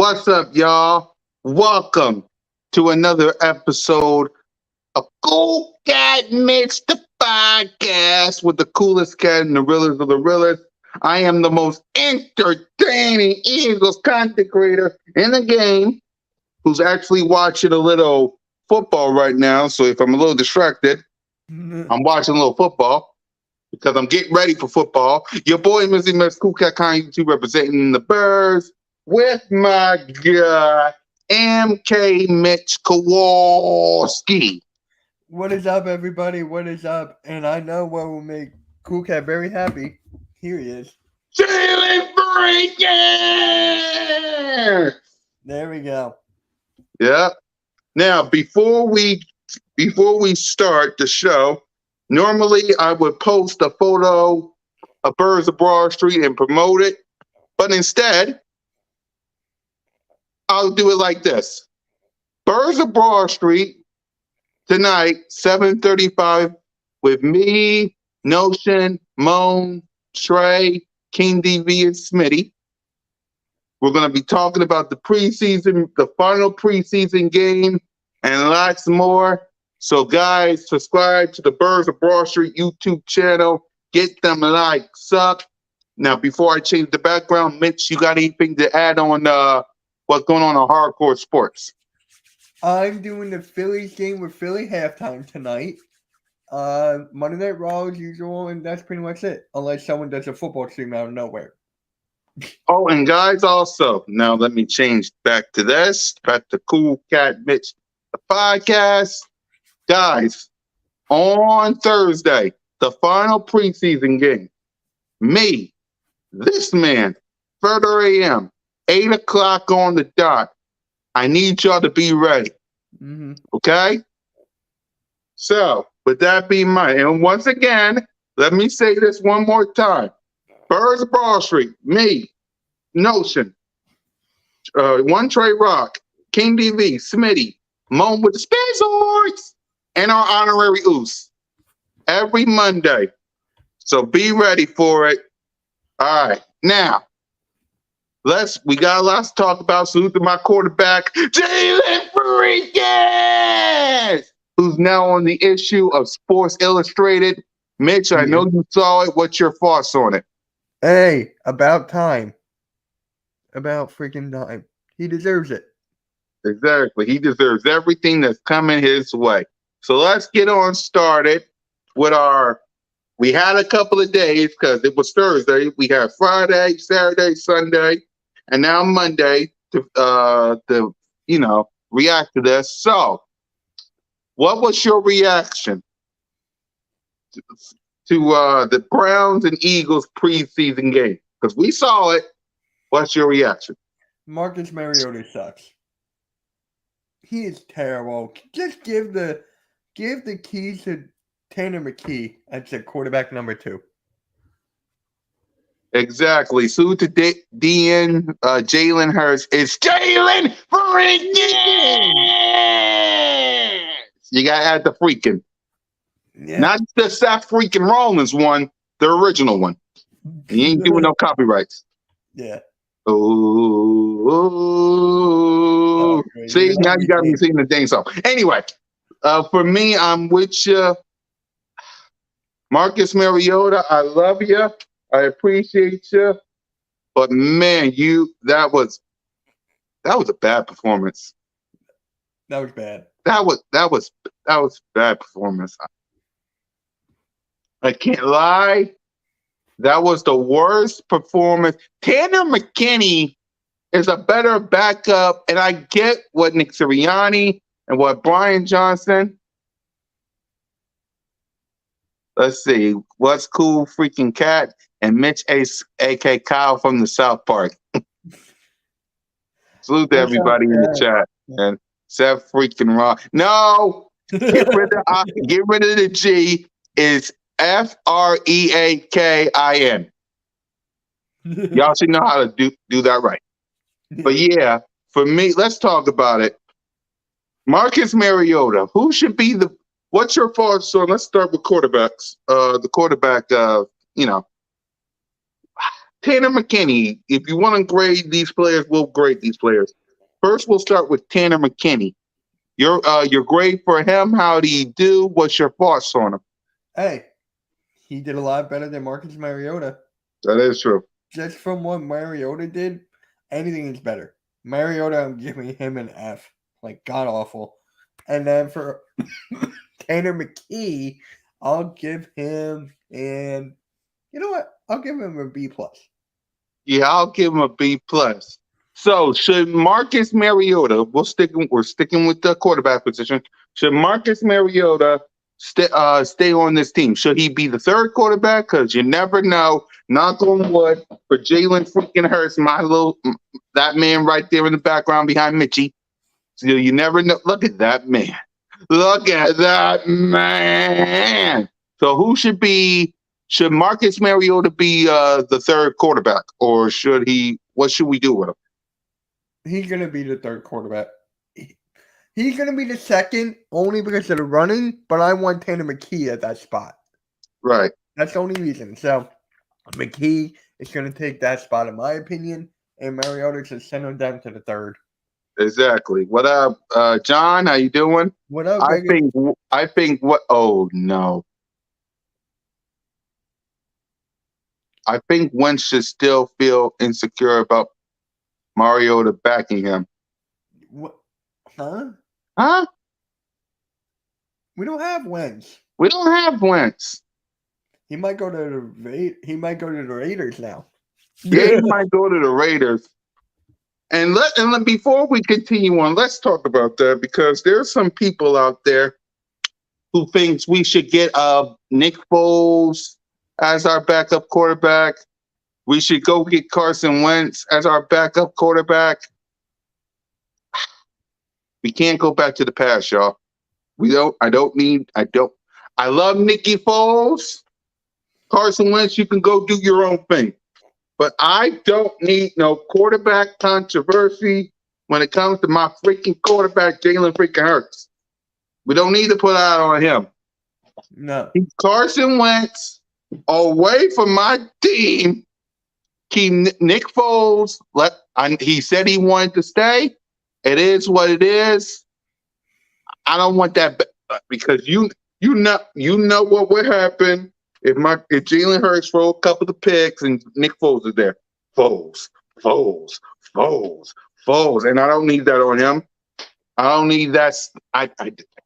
What's up, y'all? Welcome to another episode of CoolCat-Mitch, the podcast with the coolest cat and the realest of the realest. I am the most entertaining Eagles content creator in the game who's actually watching a little football right now. So if I'm a little distracted, I'm watching a little football because I'm getting ready for football. Your boy, Mizzy Mitch, CoolCat YouTube, representing the Birds with my guy, MK Mitch Kowalski. What is up, everybody? What is up? And I know what will make CoolCat very happy. Here he is. Jalen Freaking! There we go. Yeah. Now, before we start the show, normally I would post a photo of Birds of Broad Street and promote it, but instead, I'll do it like this. Birds of Broad Street tonight, 7:35, with me, Notion, Moan, Trey, King DV, and Smitty. We're going to be talking about the final preseason game, and lots more. So, guys, subscribe to the Birds of Broad Street YouTube channel. Get them likes up. Now, before I change the background, Mitch, you got anything to add on what's going on Hardcore Sports? I'm doing the Phillies game with Philly halftime tonight. Monday Night Raw as usual, and that's pretty much it. Unless someone does a football stream out of nowhere. Oh, and guys, also, now let me change back to this. Back to CoolCat-Mitch, the podcast. Guys, on Thursday, the final preseason game. Me, this man, 30 a.m., 8 o'clock on the dot. I need y'all to be ready. Mm-hmm. Okay? So, with that being mind, and once again, let me say this one more time. Birds of Broad Street, me, Notion, One Trey Rock, King DV, Smitty, Moan with the Spazords, and our honorary Oos. Every Monday. So be ready for it. All right. Now, we got a lot to talk about. Salute to my quarterback, Jalen Freaking, who's now on the issue of Sports Illustrated. Mitch, I know you saw it. What's your thoughts on it? Hey, about time. About freaking time. He deserves it. Exactly. He deserves everything that's coming his way. So let's get on started with we had a couple of days because it was Thursday. We had Friday, Saturday, Sunday, and now Monday to react to this. So, what was your reaction to the Browns and Eagles preseason game? Because we saw it. What's your reaction? Marcus Mariota sucks. He is terrible. Just give the keys to Tanner McKee as the quarterback number 2. Exactly. So to Jalen Hurts is Jalen Freaking. You gotta add the freaking. Yeah. Not the Seth freaking Rollins one, the original one. You ain't doing no copyrights. Yeah. Oh, see, now you got me singing the dang song. Anyway, for me, I'm with you. Marcus Mariota, I love you. I appreciate you. But man, that was a bad performance. That was bad. That was bad performance. I can't lie. That was the worst performance. Tanner McKinney is a better backup, and I get what Nick Sirianni and what Brian Johnson. Let's see. What's cool, freaking cat, and Mitch A.K. Kyle from the South Park. Salute to everybody in the chat. And Seth freaking Raw. No, get rid of the G. Is Freakin. Y'all should know how to do that right. But yeah, for me, let's talk about it. Marcus Mariota, who should be what's your thoughts on, let's start with quarterbacks. The quarterback, Tanner McKinney. If you want to grade these players, we'll grade these players. First, we'll start with Tanner McKinney. Your grade for him. How do you do? What's your thoughts on him? Hey, he did a lot better than Marcus Mariota. That is true. Just from what Mariota did, anything is better. Mariota, I'm giving him an F. Like, god awful. And then for Tanner McKee, I'll give him an, you know what? I'll give him a B+. Yeah, I'll give him a B+. So should Marcus Mariota, we're sticking with the quarterback position. Should Marcus Mariota stay on this team? Should he be the third quarterback? Because you never know. Knock on wood for Jalen freaking Hurts, that man right there in the background behind Mitchie. So you never know. Look at that man. Look at that man. So who should Marcus Mariota be the third quarterback, or should he? What should we do with him? He's going to be the third quarterback. He's going to be the second only because of the running, but I want Tanner McKee at that spot. Right. That's the only reason. So McKee is going to take that spot, in my opinion, and Mariota should send him down to the third. Exactly. What up, John? How you doing? What up, I baby? think what? Oh no. I think Wentz should still feel insecure about Mariota backing him. What? Huh? Huh? We don't have Wentz. We don't have Wentz. He might go to the Raiders now. Yeah, he might go to the Raiders. And before we continue on, let's talk about that, because there's some people out there who thinks we should get Nick Foles as our backup quarterback. We should go get Carson Wentz as our backup quarterback. We can't go back to the past, y'all. I love Nicky Foles. Carson Wentz, you can go do your own thing. But I don't need no quarterback controversy when it comes to my freaking quarterback, Jalen freaking Hurts. We don't need to put out on him. No. Carson Wentz away from my team. Keep Nick Foles. He said he wanted to stay. It is what it is. I don't want that, because you know what would happen if Jalen Hurts throw a couple of picks and Nick Foles is there. Foles, and I don't need that on him. I don't need that. I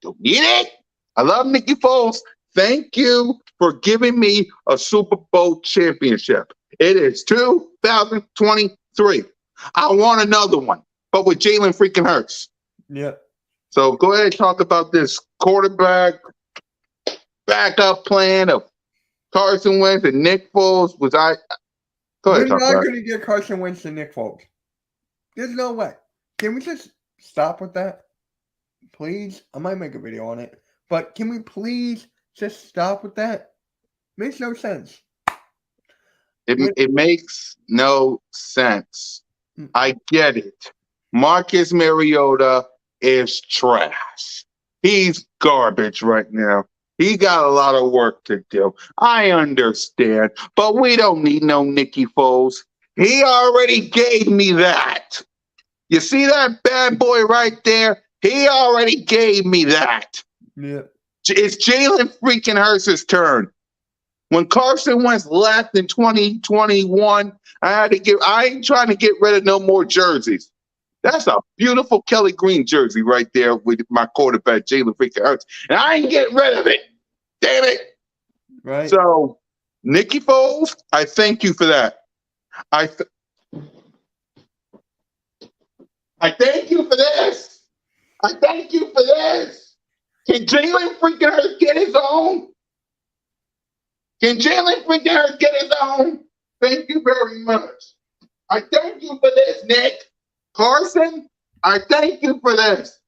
don't need it. I love Nicky Foles. Thank you for giving me a Super Bowl championship. It is 2023. I want another one, but with Jalen freaking Hurts. Yeah. So go ahead and talk about this quarterback backup plan of Carson Wentz and Nick Foles. Go ahead. We're not going to get Carson Wentz and Nick Foles. There's no way. Can we just stop with that? Please? I might make a video on it. But can we please just stop with that? Makes no sense. It makes no sense. I get it. Marcus Mariota is trash. He's garbage right now. He got a lot of work to do. I understand. But we don't need no Nicky Foles. He already gave me that. You see that bad boy right there? He already gave me that. Yeah. It's Jalen freaking Hurts' turn. When Carson Wentz left in 2021, I ain't trying to get rid of no more jerseys. That's a beautiful Kelly Green jersey right there with my quarterback, Jalen freaking Hurts. And I ain't getting rid of it. Damn it. Right. So, Nicky Foles, I thank you for that. I thank you for this. I thank you for this. Can Jalen freaking Hurts get his own? Can Jalen freaking Hurts get his own? Thank you very much. I thank you for this, Nick. Carson, I thank you for this.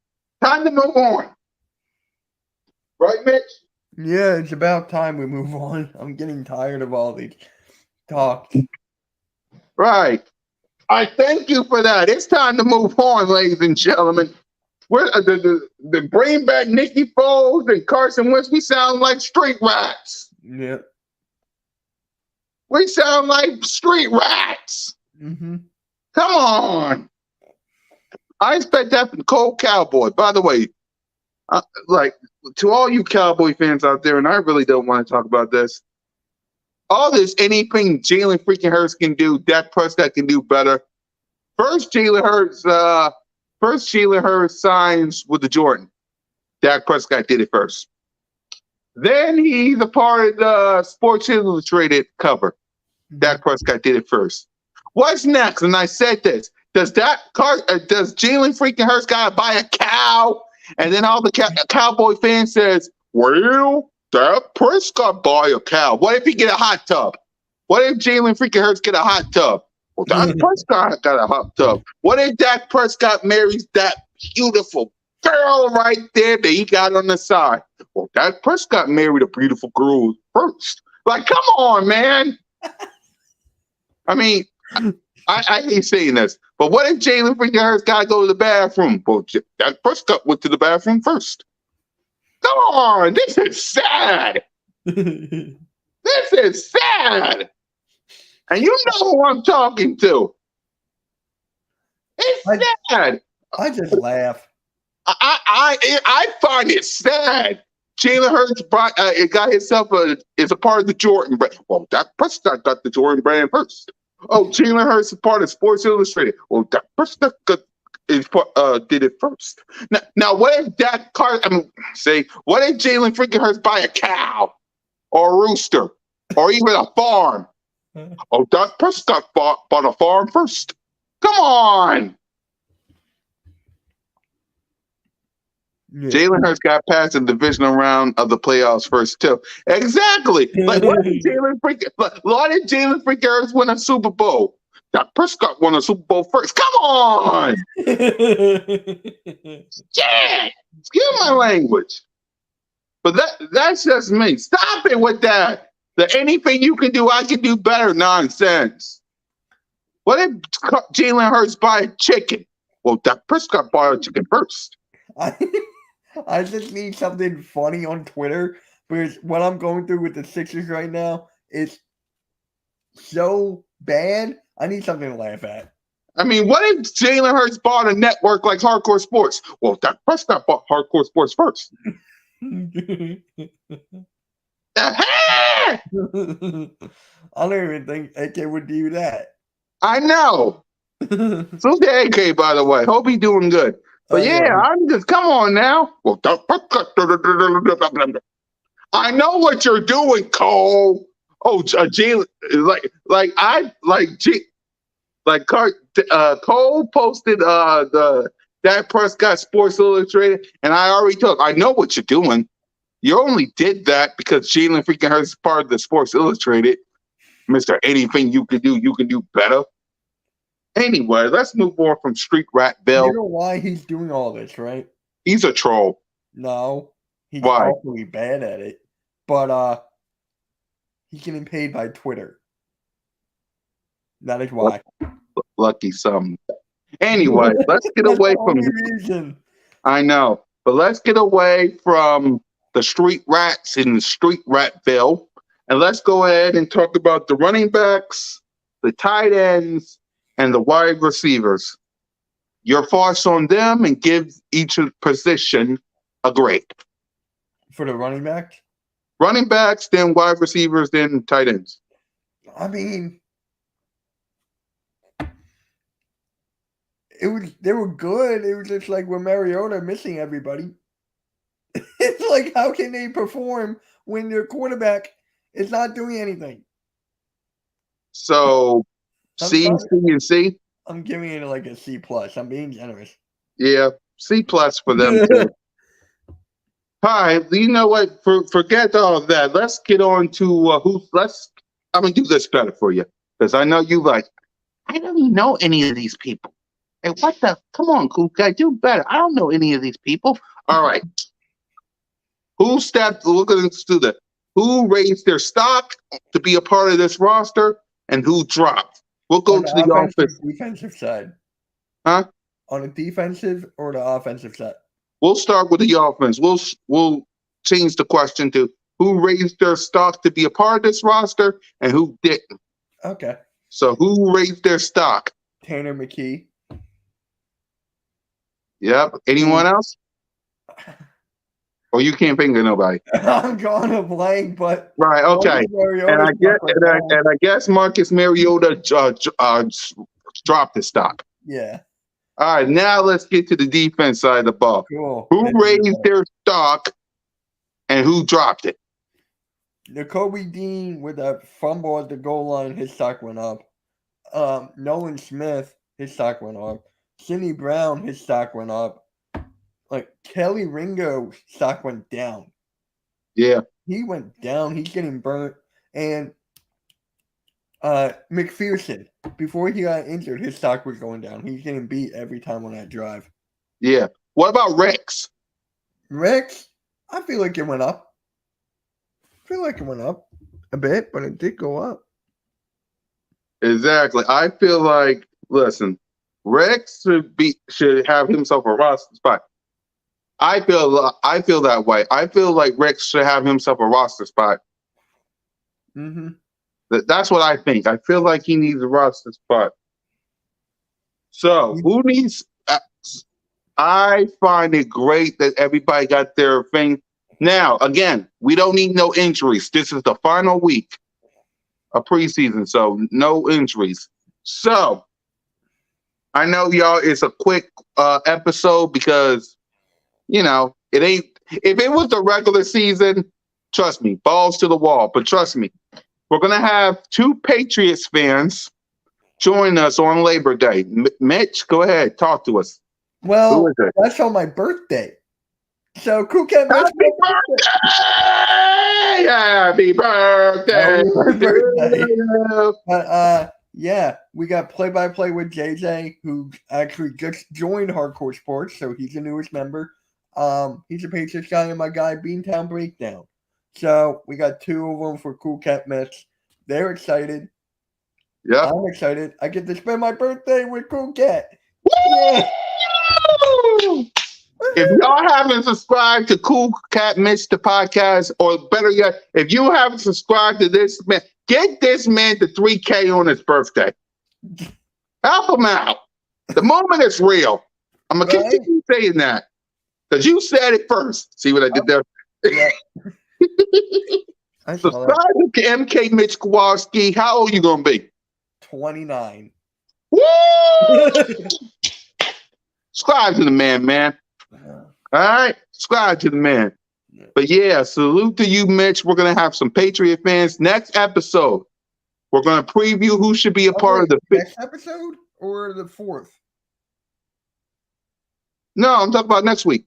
Time to move on. Right, Mitch? Yeah, it's about time we move on. I'm getting tired of all these talks. Right. I thank you for that. It's time to move on, ladies and gentlemen. We're the bring back Nicky Foles and Carson Wentz. We sound like street rats. Yeah. We sound like street rats. Mm-hmm. Come on. I expect that from Cole Cowboy. By the way, like to all you Cowboy fans out there, and I really don't want to talk about this. All this, anything Jalen freaking Hurts can do, Dak Prescott can do better. First, Jalen Hurts signs with the Jordan. Dak Prescott did it first. Then he's a part of the Sports Illustrated cover. Dak Prescott did it first. What's next? And I said this. Does Jalen freaking Hurts gotta buy a cow? And then all the Cowboy fans says, well, Dak Prescott buy a cow. What if he get a hot tub? What if Jalen freaking Hurts get a hot tub? Well, Dak Prescott got a hot tub. What if Dak Prescott marries that beautiful girl right there that he got on the side? Well, Dak Prescott married a beautiful girl first. Like, come on, man. I mean, I hate saying this, but what if Jalen freaking Hurts got to go to the bathroom? Well, Dak Prescott went to the bathroom first. Come on, this is sad. This is sad. And you know who I'm talking to. It's sad. I just laugh. I find it sad. Jalen Hurts got himself is a part of the Jordan brand. Well, Dak Prescott got the Jordan brand first. Oh, Jalen Hurts is part of Sports Illustrated. Well, Dak Prescott did it first. Now what if what if Jalen freaking Hurts buy a cow or a rooster or even a farm? Oh, Dak Prescott bought a farm first. Come on. Yeah. Jalen Hurts got past the divisional round of the playoffs first too. Exactly. Like why did Jalen freaking Hurts win a Super Bowl? Dak Prescott won a Super Bowl first. Come on. Yeah. Excuse my language. But that's just me. Stop it with that. The anything you can do, I can do better nonsense. What if Jalen Hurts buy a chicken? Well, Dak Prescott bought a chicken first. I just need something funny on Twitter because what I'm going through with the Sixers right now is so bad. I need something to laugh at. I mean, what if Jalen Hurts bought a network like Hardcore Sports? Well, Dak Prescott bought Hardcore Sports first. I don't even think AK would do that. I know. So the AK, by the way. Hope he's doing good. But I'm just, come on now. Well, I know what you're doing, Cole. Oh, Jalen, Cole posted the Dak Prescott Sports Illustrated, and I already told him, I know what you're doing. You only did that because Jalen freaking Hurts is part of the Sports Illustrated. Mr. Anything you can do better. Anyway, let's move on from Street Rat Bill. You know why he's doing all this, right? He's a troll. No. He's Why? awfully bad at it. But he's getting paid by Twitter. That is why. Lucky some. Anyway, let's get away from reason. I know. But let's get away from the street rats in the Street Ratville. And let's go ahead and talk about the running backs, the tight ends, and the wide receivers. Your thoughts on them and give each position a grade. For the running backs? Running backs, then wide receivers, then tight ends. I mean, they were good. It was just like with Mariota missing everybody. It's like, how can they perform when their quarterback is not doing anything? So, C, and C? I'm giving it like a C+. I'm being generous. Yeah, C+ for them too. All right, you know what? Forget all of that. Let's get on to I'm gonna do this better for you because I know you like. I don't even know any of these people. Hey, what the? Come on, cool guy, do better. I don't know any of these people. All right. Who stepped? Look at this. Do that. Who raised their stock to be a part of this roster, and who dropped? We'll go to the defensive side. Huh? On the defensive or the offensive side? We'll start with the offense. We'll change the question to who raised their stock to be a part of this roster and who didn't. Okay. So who raised their stock? Tanner McKee. Yep. Anyone else? Or you can't think of nobody? I'm drawing a blank, but right. Okay. And I guess Marcus Mariota dropped his stock. Yeah. All right. Now let's get to the defense side of the ball. Cool. Who raised their stock and who dropped it? Jacoby Dean with a fumble at the goal line, his stock went up. Nolan Smith, his stock went up. Sidney Brown, his stock went up. Like Kelly Ringo, stock went down. Yeah. He went down. He's getting burnt. And McPherson, before he got injured, his stock was going down. He's getting beat every time on that drive. Yeah. What about Rex? Rex, I feel like it went up. I feel like it went up a bit, but it did go up. Exactly. I feel like, listen, Rex should have himself a roster spot. I feel that way. I feel like Rex should have himself a roster spot. Mm-hmm. That's what I think. I feel like he needs a roster spot. So who needs? I find it great that everybody got their thing. Now, again, we don't need no injuries. This is the final week of preseason, so no injuries. So I know y'all, it's a quick episode because, you know, it ain't. If it was the regular season, trust me, balls to the wall. But trust me, we're gonna have two Patriots fans join us on Labor Day. Mitch, go ahead, talk to us. Well, that's on my birthday. So CoolCat-Mitch. Happy birthday! Happy birthday! But yeah, we got play-by-play with JJ, who actually just joined Hardcore Sports, so he's the newest member. He's a Patriots guy, and my guy Beantown Breakdown. So we got two of them for CoolCat-Mitch. They're excited. Yeah, I'm excited. I get to spend my birthday with CoolCat. Yeah. If y'all haven't subscribed to CoolCat-Mitch the podcast, or better yet, if you haven't subscribed to this man, get this man to 3K on his birthday. Help him out. The moment is real. I'm gonna continue saying that because you said it first. See what I did there? Yeah. Subscribe to MK Mitch Kowalski. How old you gonna be? 29. Woo! Subscribe to the man. All right, subscribe to the man. But yeah, salute to you, Mitch. We're gonna have some Patriot fans next episode. We're gonna preview who should be a part of the next episode or the 4th. No, I'm talking about next week.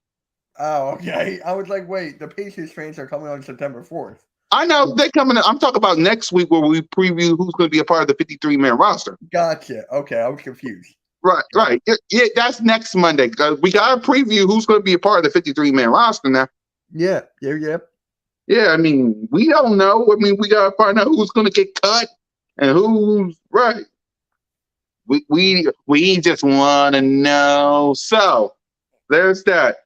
Oh, okay. I was like, wait, the Patriots fans are coming on September 4th. I know they're coming. I'm talking about next week where we preview who's going to be a part of the 53-man roster. Gotcha. Okay, I was confused. Right. Yeah, that's next Monday. We got to preview who's going to be a part of the 53-man roster now. Yeah. Yeah, I mean, we don't know. I mean, we got to find out who's going to get cut and who's right. We just want to know. So there's that.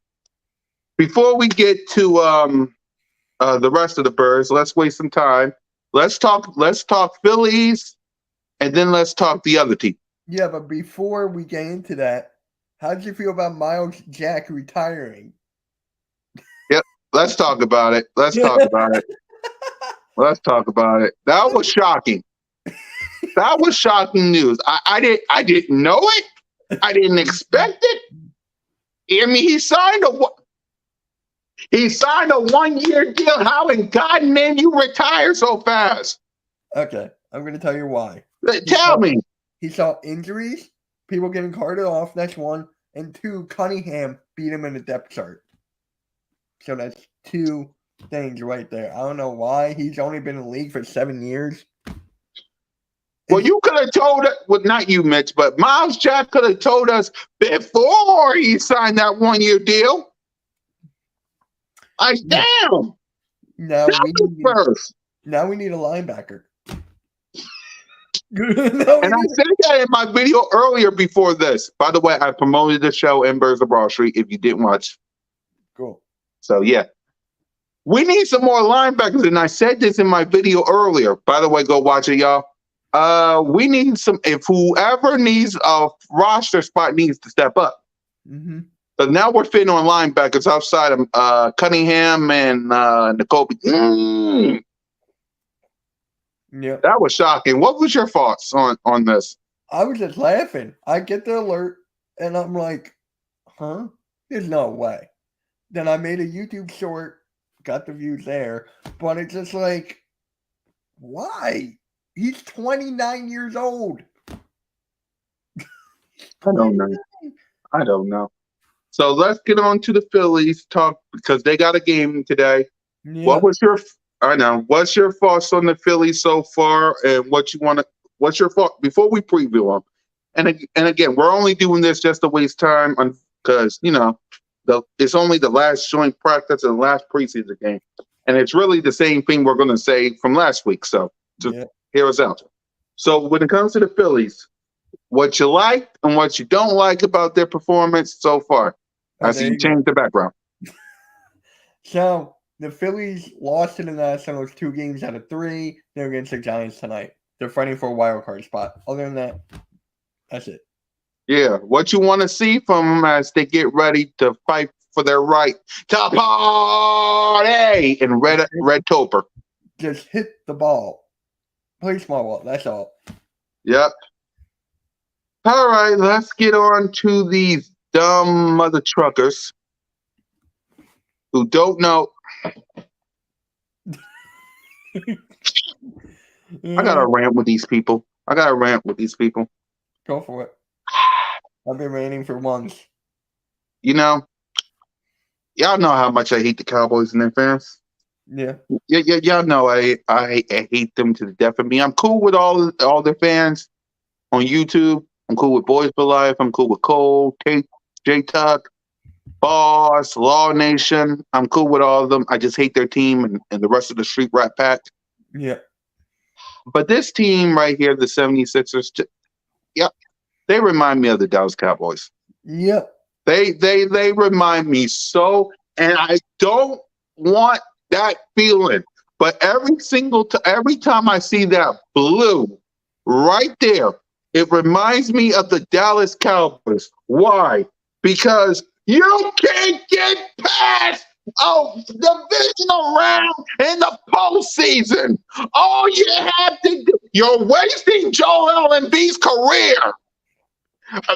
Before we get to the rest of the birds, let's waste some time. Let's talk Phillies, and then let's talk the other team. Yeah, but before we get into that, how did you feel about Miles Jack retiring? Yep, let's talk about it. Let's talk about it. That was shocking. That was shocking news. I didn't know it. I didn't expect it. I mean, he signed a 1-year deal. How in God name you retire so fast? Okay, I'm going to tell you why. Tell me. He saw injuries, people getting carted off. That's one. And two, Cunningham beat him in the depth chart. So that's two things right there. I don't know why. He's only been in the league for 7 years. Well, you could have told us, well, not you, Mitch, but Miles Jack could have told us before he signed that 1-year deal. Damn. Now we need a linebacker. And I said that in my video earlier before this. By the way, I promoted the show in Birds of Broad Street if you didn't watch. Cool. So, yeah. We need some more linebackers, and I said this in my video earlier. By the way, go watch it, y'all. We need some. If whoever needs a roster spot needs to step up. Mm-hmm. But now we're fitting on linebackers outside of Cunningham and Nicole. Yeah. That was shocking. What was your thoughts on this? I was just laughing. I get the alert and I'm like, huh? There's no way. Then I made a YouTube short, got the views there, but it's just like, why? He's 29 years old. I don't know. So let's get on to the Phillies talk because they got a game today. Yeah. What's your thoughts on the Phillies so far, and what's your thought before we preview them? And again, we're only doing this just to waste time because it's only the last joint practice and the last preseason game, and it's really the same thing we're going to say from last week. So just hear us out. So when it comes to the Phillies, what you like and what you don't like about their performance so far. I see you changed the background. So the Phillies lost to the Nationals 2 games out of 3. They're against the Giants tonight. They're fighting for a wild card spot. Other than that, that's it. Yeah, what you want to see from them as they get ready to fight for their right to party in Redtober. Just hit the ball. Play small ball. That's all. Yep. All right, let's get on to these dumb mother truckers who don't know. I got to rant with these people. Go for it. I've been ranting for months. Y'all know how much I hate the Cowboys and their fans. Yeah. Y'all know I hate them to the death of me. I'm cool with all their fans on YouTube. I'm cool with Boys for Life. I'm cool with Cole, J Tuck, Boss, Law Nation. I'm cool with all of them. I just hate their team and the rest of the Street Rat Pack. Yeah. But this team right here, the 76ers, they remind me of the Dallas Cowboys. Yep. They remind me so, and I don't want that feeling. But every time I see that blue right there, it reminds me of the Dallas Cowboys. Why? Because you can't get past divisional round in the postseason. All you have to do, you're wasting Joel Embiid's career.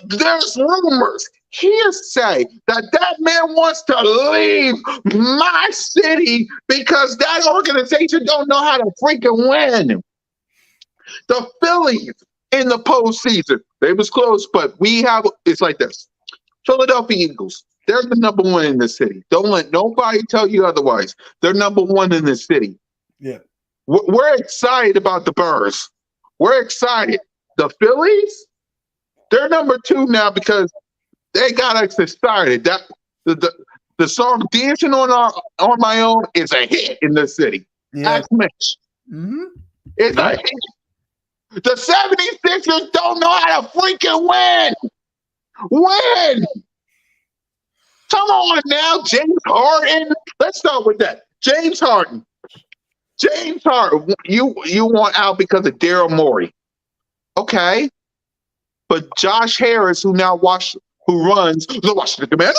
There's rumors, hearsay, that man wants to leave my city because that organization don't know how to freaking win. The Phillies in the postseason, they was close, but it's like this. Philadelphia Eagles, they're the number one in the city. Don't let nobody tell you otherwise. They're number one in the city. Yeah. We're excited about the Birds. We're excited. The Phillies, they're number 2 now because they got us excited. That the song "Dancing on My Own" is a hit in the city. Yeah. Ask Mitch. Mm-hmm. It's a hit. The 76ers don't know how to freaking win. Come on now, James Harden. Let's start with that. James Harden, you want out because of Daryl Morey. Okay. But Josh Harris, who runs the Washington Commanders,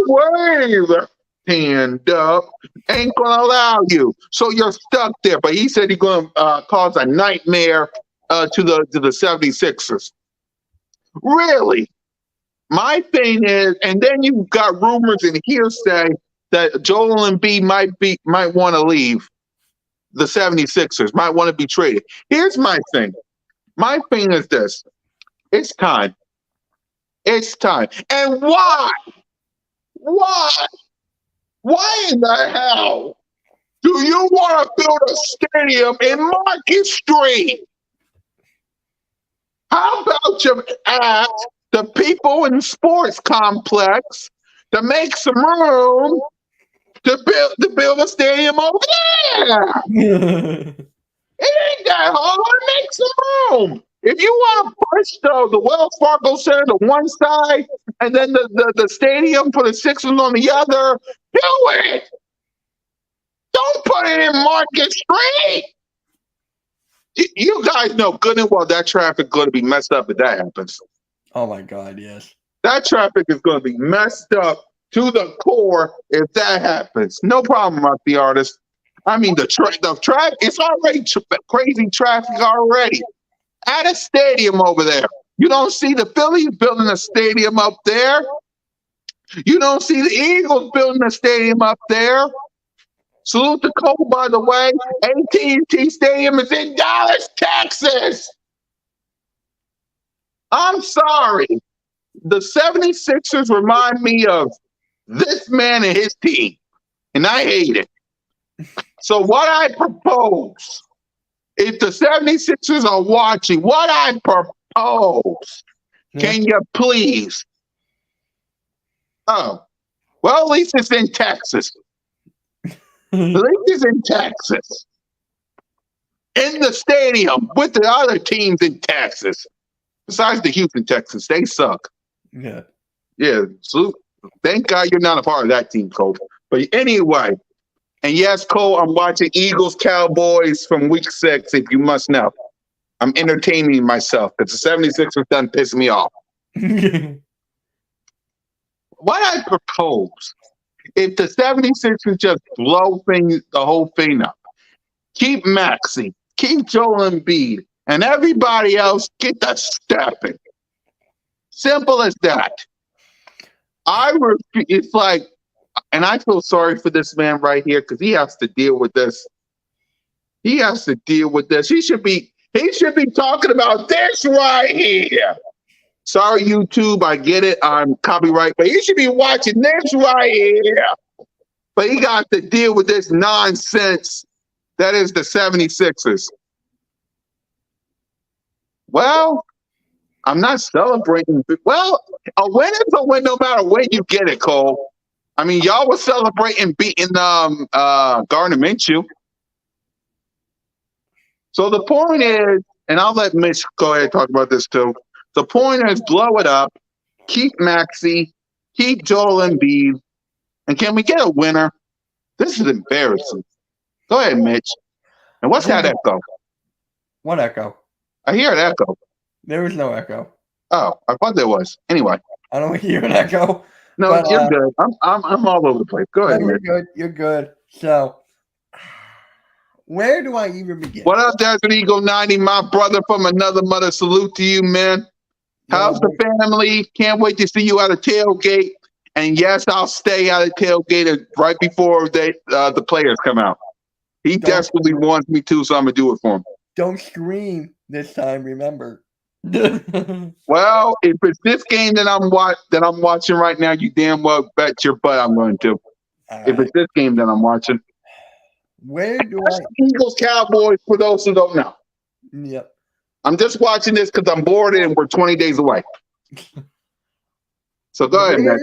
wave hand up, ain't gonna allow you. So you're stuck there. But he said he's gonna cause a nightmare to the 76ers. Really? My thing is, and then you've got rumors and hearsay that Joel Embiid might want to leave the 76ers, might want to be traded. Here's my thing. My thing is this. It's time. And why? Why in the hell do you want to build a stadium in Market Street? How about you ask the people in the sports complex to make some room to build a stadium over there? It ain't that hard. Make some room. If you want to push the Wells Fargo Center to one side and then the stadium for the Sixers on the other, do it. in Market Street. You guys know good and well that traffic going to be messed up if that happens. Oh my God, yes. That traffic is going to be messed up to the core if that happens. No problem, the artist. I mean, the traffic, it's already crazy traffic already at a stadium over there. You don't see the Phillies building a stadium up there. You don't see the Eagles building a stadium up there. Salute to Cole, by the way. AT&T Stadium is in Dallas, Texas. I'm sorry. The 76ers remind me of this man and his team, and I hate it. So what I propose, if the 76ers are watching, what I propose, can you please? Oh, well, at least it's in Texas. At least it's in Texas. In the stadium with the other teams in Texas. Besides the Houston Texans, they suck. Yeah. Yeah. So thank God you're not a part of that team, Cole. But anyway, and yes, Cole, I'm watching Eagles Cowboys from week 6, if you must know. I'm entertaining myself because the 76ers done piss me off. What I propose, if the 76ers just blow the whole thing up, keep Maxey, keep Joel Embiid, and everybody else get the stepping. Simple as that. It's like, and I feel sorry for this man right here because he has to deal with this. He has to deal with this. He should be talking about this right here. Sorry, YouTube, I get it. I'm copyright, but he should be watching this right here. But he got to deal with this nonsense that is the 76ers. Well, I'm not celebrating. Well, a win is a win no matter when you get it, Cole. I mean, y'all were celebrating beating Gardner Minshew. So the point is, and I'll let Mitch go ahead and talk about this too. The point is, blow it up, keep Maxey, keep Joel Embiid, and can we get a winner? This is embarrassing. Go ahead, Mitch. And what's that echo? What echo? I hear an echo. There was no echo. Oh, I thought there was. Anyway. I don't hear an echo. No, but, you're good. I'm all over the place. Go ahead. You're good. You're good. So, where do I even begin? What up, Desert Eagle 90, my brother from another mother? Salute to you, man. How's the family? Can't wait to see you at a tailgate. And yes, I'll stay at a tailgate right before the players come out. He desperately wants me to, so I'm gonna do it for him. Don't scream this time. Remember. Well, if it's this game that I'm watching right now, you damn well bet your butt I'm going to. If it's this game that I'm watching. Where do Eagles Cowboys, for those who don't know. Yep. I'm just watching this because I'm bored and we're 20 days away. So go ahead, man.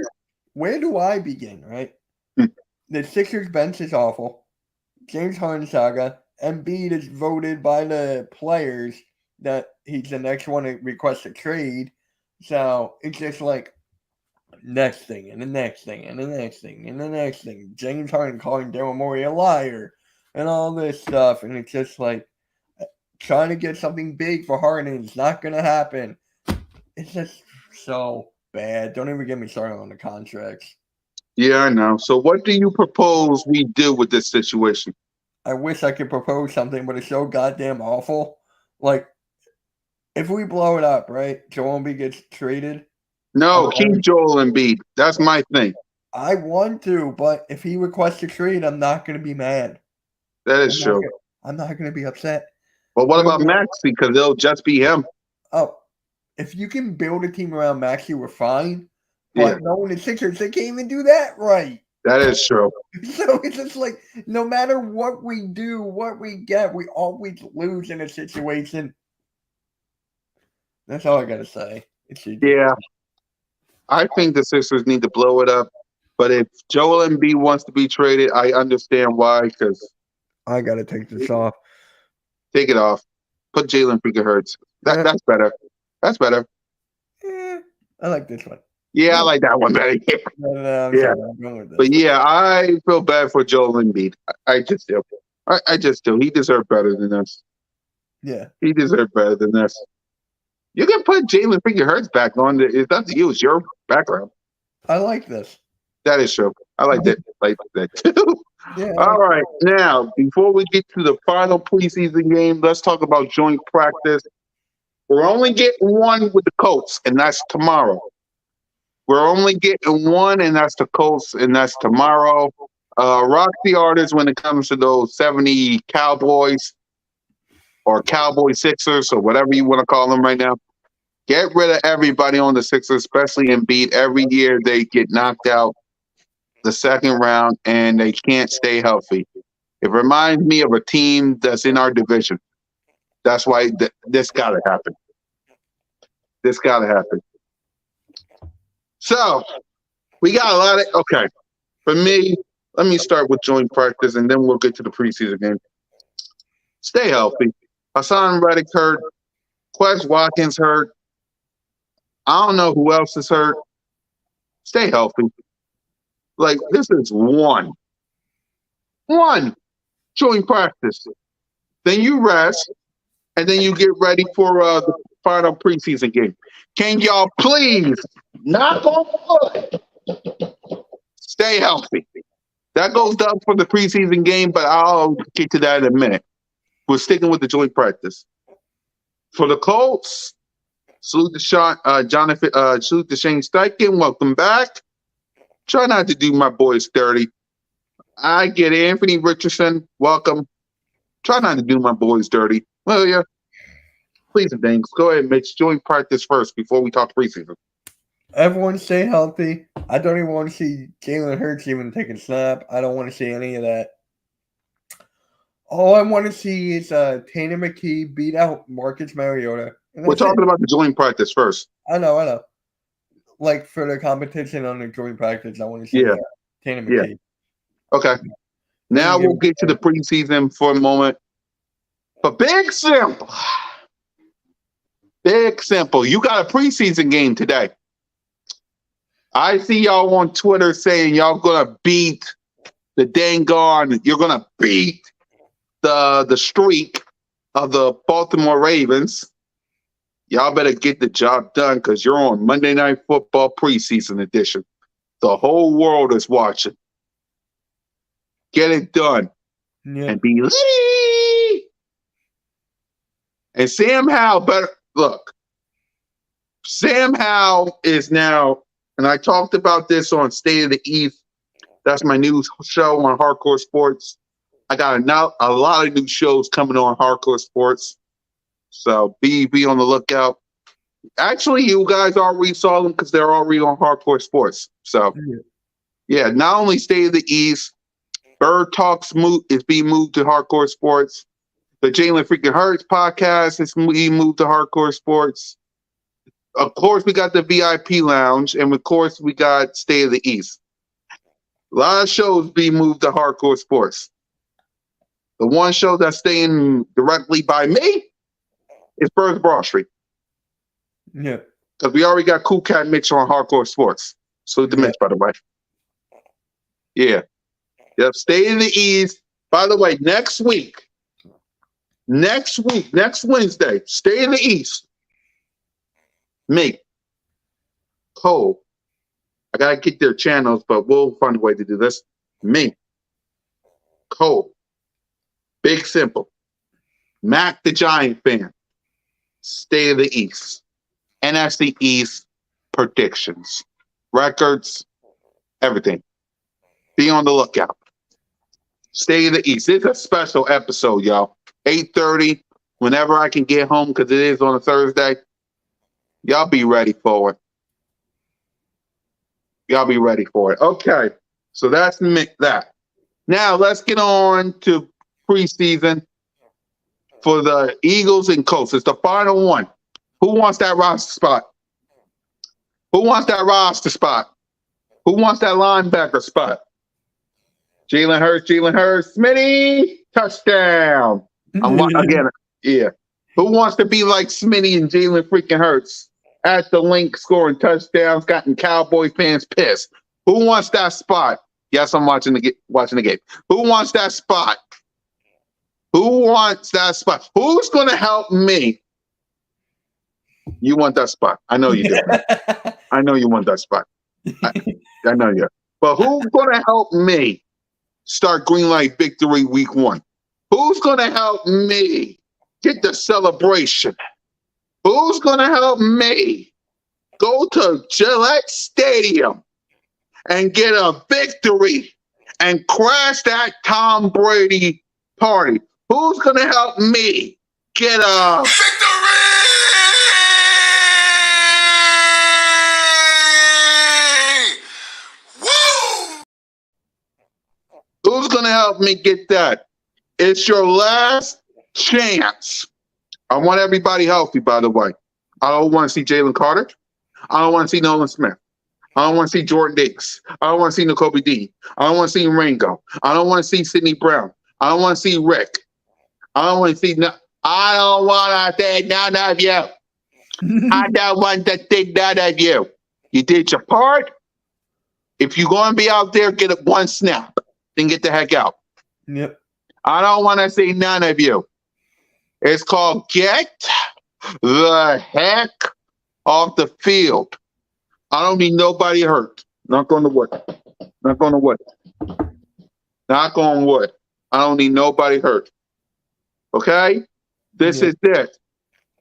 Where do I begin, right? The Sixers bench is awful. James Harden saga. Embiid is voted by the players that he's the next one to request a trade. So it's just like next thing and the next thing and the next thing and the next thing. James Harden calling Daryl Morey a liar and all this stuff. And it's just like trying to get something big for Harden. It's not going to happen. It's just so bad. Don't even get me started on the contracts. Yeah, I know. So what do you propose we do with this situation? I wish I could propose something, but it's so goddamn awful. Like, if we blow it up, right? Joel Embiid gets traded. No, keep Joel Embiid. That's my thing. I want to, but if he requests a trade, I'm not going to be mad. That is true. I'm not going to be upset. But what about Maxey? Because it'll just be him. Oh, if you can build a team around Maxey, we're fine. But knowing the Sixers, they can't even do that right. That is true. So it's just like, no matter what we do, what we get, we always lose in a situation. That's all I got to say. Yeah. I think the Sixers need to blow it up. But if Joel Embiid wants to be traded, I understand why. Because I got to take this off. Take it off. Put Jalen freaking Hurts. That's better. That's better. I like this one. Yeah, I like that one better. No, yeah. But yeah, I feel bad for Joel Embiid. I just do. I just do. He deserved better than this. Yeah, He deserved better than this. You can put Jalen freaking Hurts back on. It's up to you. It's your background. I like this. That is true. I like that. Like that too. Yeah, I All like right. Now, before we get to the final preseason game, let's talk about joint practice. We're only getting one with the Colts, and that's tomorrow. We're only getting one, and that's the Colts, and that's tomorrow. Rock the artist when it comes to those 70 Cowboys or Cowboy Sixers or whatever you want to call them right now. Get rid of everybody on the Sixers, especially Embiid. Every year they get knocked out the second round, and they can't stay healthy. It reminds me of a team that's in our division. That's why this got to happen. This got to happen. So we got a lot of okay. For me, let me start with joint practice, and then we'll get to the preseason game. Stay healthy. Hassan Reddick hurt. Quez Watkins hurt. I don't know who else is hurt. Stay healthy. Like this is one joint practice. Then you rest, and then you get ready for the final preseason game. Can y'all please knock on wood? Stay healthy. That goes down for the preseason game, but I'll get to that in a minute. We're sticking with the joint practice. For the Colts, salute to salute to Shane Steichen. Welcome back. Try not to do my boys dirty. I get Anthony Richardson. Welcome. Try not to do my boys dirty. Well, yeah. Please and thanks. Go ahead, Mitch. Joint practice first before we talk preseason. Everyone stay healthy. I don't even want to see Jalen Hurts even take a snap. I don't want to see any of that. All I want to see is Tanner McKee beat out Marcus Mariota. We're talking about the joint practice first. I know. Like for the competition on the joint practice, I want to see Tanner McKee. Yeah. Okay. Now we'll get to the preseason for a moment. But big simple. Big simple. You got a preseason game today. I see y'all on Twitter saying y'all gonna beat the you're gonna beat the streak of the Baltimore Ravens. Y'all better get the job done because you're on Monday Night Football preseason edition. The whole world is watching. Get it done. Yeah. And be litty. And Sam Howell better look. Sam Howell is now, and I talked about this on State of the East. That's my new show on Hardcore Sports. I got a lot of new shows coming on Hardcore Sports. So be on the lookout. Actually, you guys already saw them because they're already on Hardcore Sports. So, yeah, not only State of the East, Bird Talks is being moved to Hardcore Sports. The Jalen freaking Hurts podcast is being moved to Hardcore Sports. Of course, we got the VIP Lounge, and of course, we got State of the East. A lot of shows being moved to Hardcore Sports. The one show that's staying directly by me is Bird's Broad Street. Yeah. Because we already got CoolCat-Mitch on Hardcore Sports. Salute to Mitch, by the way. Yeah. Yep. Stay in the East. By the way, next Wednesday, stay in the East. Me. Cole. I got to get their channels, but we'll find a way to do this. Me. Cole. Big Simple. Mac the Giant fan. State of the East. NFC East predictions. Records. Everything. Be on the lookout. State of the East. It's a special episode, y'all. 8:30. Whenever I can get home, because it is on a Thursday. Y'all be ready for it. Okay. So that's that. Now let's get on to preseason for the Eagles and Colts. It's the final one. Who wants that roster spot? Who wants that linebacker spot? Jalen Hurts, Smitty, touchdown. Again, yeah. Who wants to be like Smitty and Jalen freaking Hurts at the link scoring touchdowns, gotten Cowboy fans pissed? Who wants that spot? Yes, I'm watching the game. Who wants that spot? Who wants that spot? Who's going to help me? You want that spot. I know you do. I know you want that spot. I know you. But who's going to help me start green light victory week 1? Who's going to help me get the celebration? Who's going to help me go to Gillette Stadium and get a victory and crash that Tom Brady party? Who's going to help me get a victory? Woo! Who's going to help me get that? It's your last chance. I want everybody healthy, by the way. I don't want to see Jalen Carter. I don't want to see Nolan Smith. I don't want to see Jordan Diggs. I don't want to see N'Kobe Dean. I don't want to see Ringo. I don't want to see Sidney Brown. I don't want to see Rick. I don't want to see I don't want to see none of you. I don't want to see none of you. You did your part. If you're going to be out there, get it one snap. Then get the heck out. Yep. I don't want to see none of you. It's called get the heck off the field. I don't need nobody hurt. Knock on the wood. Knock on the wood. Knock on wood. I don't need nobody hurt. Okay? This is it.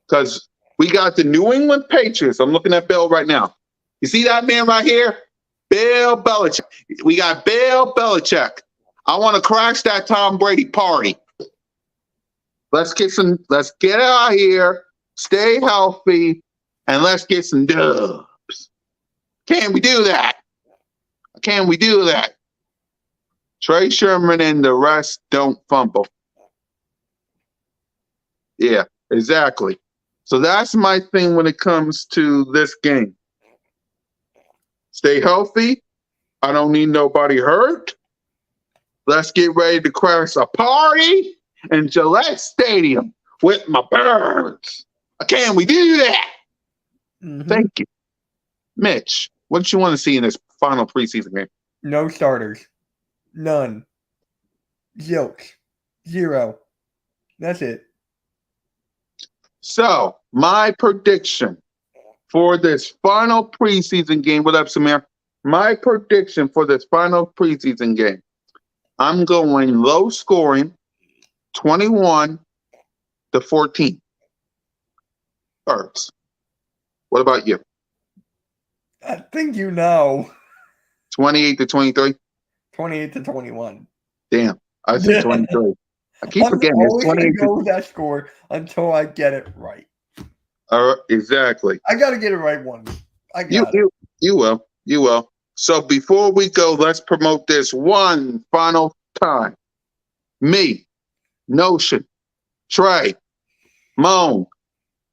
Because we got the New England Patriots. I'm looking at Bill right now. You see that man right here? Bill Belichick. We got Bill Belichick. I want to crash that Tom Brady party. Let's get out here, stay healthy, and let's get some dubs. Can we do that? Can we do that? Trey Sherman and the rest don't fumble. Yeah, exactly. So that's my thing when it comes to this game. Stay healthy. I don't need nobody hurt. Let's get ready to crash a party in Gillette Stadium with my birds. Can we do that? Mm-hmm. Thank you. Mitch, what do you want to see in this final preseason game? No starters. None. Zilch. 0. That's it. So, my prediction for this final preseason game, what up, Samir? My prediction for this final preseason game, I'm going low scoring, 21-14. Birds. What about you? I think you know. 28-23? 28-21. Damn. I said 23. I keep forgetting. I'm always going to go with that score until I get it right. Exactly. I got to get it right once. You will. You will. So before we go, let's promote this one final time. Me, Notion, Trey, Moan,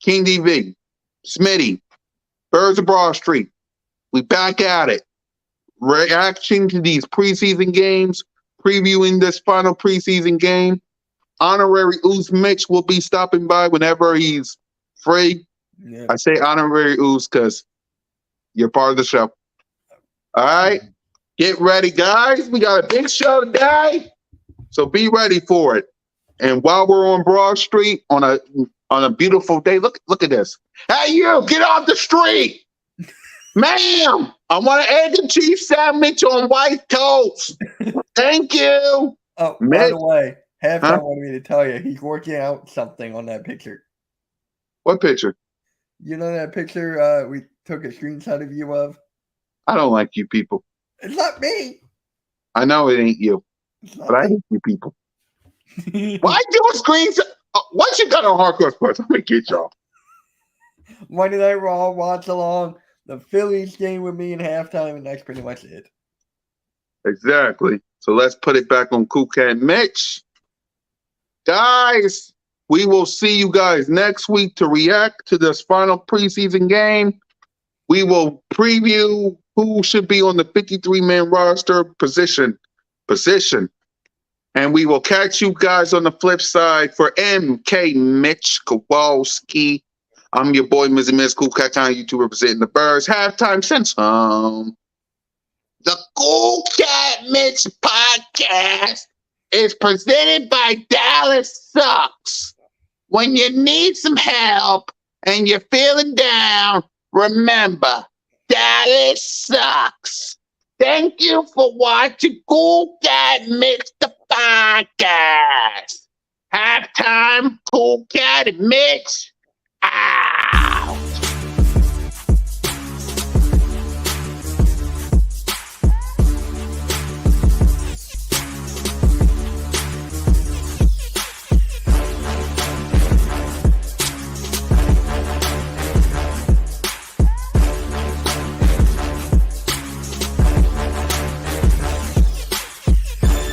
King DV, Smitty, Birds of Broad Street. We back at it. Reaction to these preseason games, previewing this final preseason game. Honorary Ooze Mitch will be stopping by whenever he's free. Yeah. I say honorary Ooze because you're part of the show. All right? Get ready, guys. We got a big show today. So be ready for it. And while we're on Broad Street on a beautiful day, look at this. Hey, you, get off the street. Ma'am, I want an egg and cheese sandwich on white toast. Thank you. Oh, by the way, Halftime wanted me to tell you he's working out something on that picture. What picture? You know that picture we took a screenshot of you of? I don't like you people. It's not me. I know it ain't you. But I hate you people. Why do a screenshot? What you got on Hardcore Sports? I'm going to get y'all. Monday Night Raw, watch along. The Phillies game with me in halftime, and that's pretty much it. Exactly. So let's put it back on CoolCat-Mitch. Guys, we will see you guys next week to react to this final preseason game. We will preview who should be on the 53-man roster position. And we will catch you guys on the flip side for MK Mitch Kowalski. I'm your boy, Mizzy Miz, CoolCat on YouTube representing the Birds. Halftime since the CoolCat-Mitch podcast is presented by Dallas Sucks. When you need some help and you're feeling down, remember, Dallas Sucks. Thank you for watching CoolCat-Mitch the podcast. Halftime, CoolCat-Mitch. Ah.